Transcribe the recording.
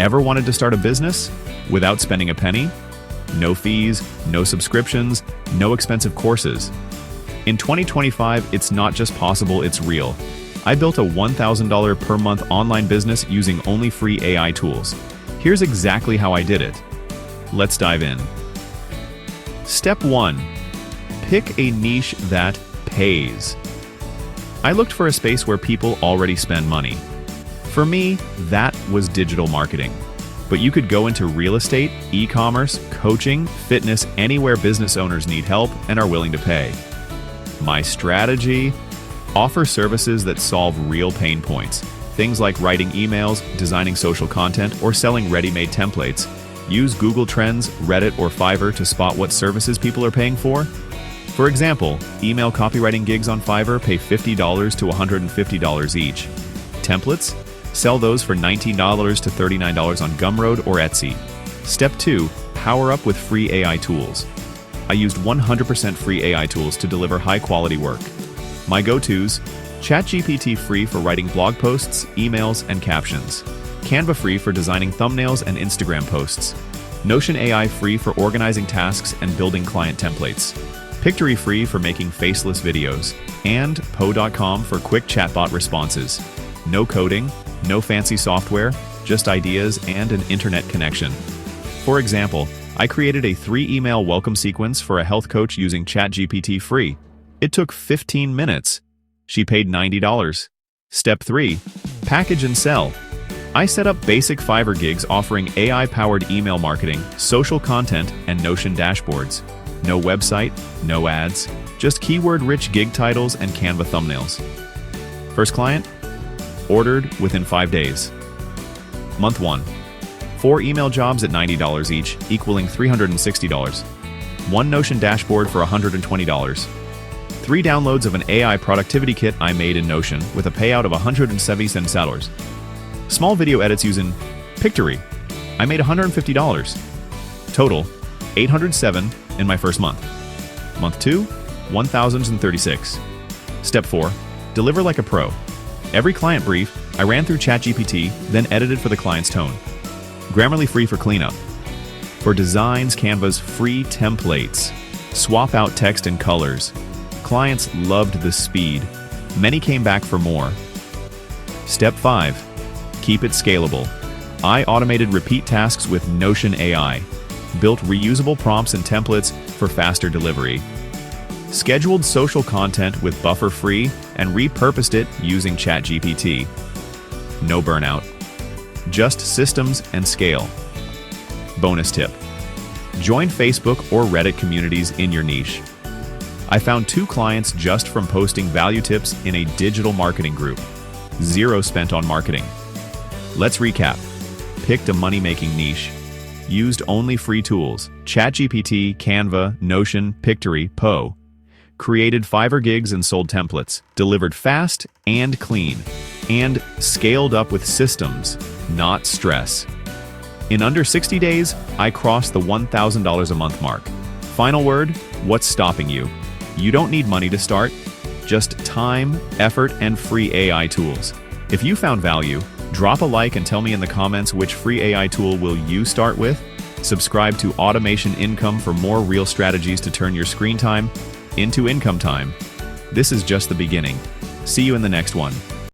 Ever wanted to start a business without spending a penny? No fees, no subscriptions, no expensive courses. In 2025, it's not just possible, it's real. I built a $1,000 per month online business using only free AI tools. Here's exactly how I did it. Let's dive in. Step 1. Pick a niche that pays. I looked for a space where people already spend money. For me, that was digital marketing. But you could go into real estate, e-commerce, coaching, fitness, anywhere business owners need help and are willing to pay. My strategy? Offer services that solve real pain points. Things like writing emails, designing social content, or selling ready-made templates. Use Google Trends, Reddit, or Fiverr to spot what services people are paying for. For example, email copywriting gigs on Fiverr pay $50 to $150 each. Templates? Sell those for $19 to $39 on Gumroad or Etsy. Step 2. Power up with free AI tools. I used 100% free AI tools to deliver high-quality work. My go-tos: ChatGPT free for writing blog posts, emails, and captions. Canva free for designing thumbnails and Instagram posts. Notion AI free for organizing tasks and building client templates. Pictory free for making faceless videos. And Po.com for quick chatbot responses. No coding, no fancy software, just ideas and an internet connection. For example, I created a 3-email welcome sequence for a health coach using ChatGPT free. It took 15 minutes. She paid $90. Step 3. Package and sell. I set up basic Fiverr gigs offering AI-powered email marketing, social content, and Notion dashboards. No website, no ads, just keyword-rich gig titles and Canva thumbnails. First client? Ordered within 5 days. Month 1. 4 email jobs at $90 each, equaling $360. 1 Notion dashboard for $120. 3 downloads of an AI productivity kit I made in Notion with a payout of $170. Small video edits using Pictory. I made $150. Total, $807 in my first month. Month 2, $1,036. Step 4. Deliver like a pro. Every client brief, I ran through ChatGPT, then edited for the client's tone. Grammarly free for cleanup. For designs, Canva's free templates. Swap out text and colors. Clients loved the speed. Many came back for more. Step 5. Keep it scalable. I automated repeat tasks with Notion AI. Built reusable prompts and templates for faster delivery. Scheduled social content with buffer free and repurposed it using ChatGPT. No burnout. Just systems and scale. Bonus tip. Join Facebook or Reddit communities in your niche. I found 2 clients just from posting value tips in a digital marketing group. 0 spent on marketing. Let's recap. Picked a money-making niche. Used only free tools: ChatGPT, Canva, Notion, Pictory, Po. Created Fiverr gigs and sold templates. Delivered fast and clean. And scaled up with systems, not stress. In under 60 days, I crossed the $1,000 a month mark. Final word: what's stopping you? You don't need money to start, just time, effort, and free AI tools. If you found value, drop a like and tell me in the comments which free AI tool will you start with. Subscribe to Automation Income for more real strategies to turn your screen time into income time. This is just the beginning. See you in the next one.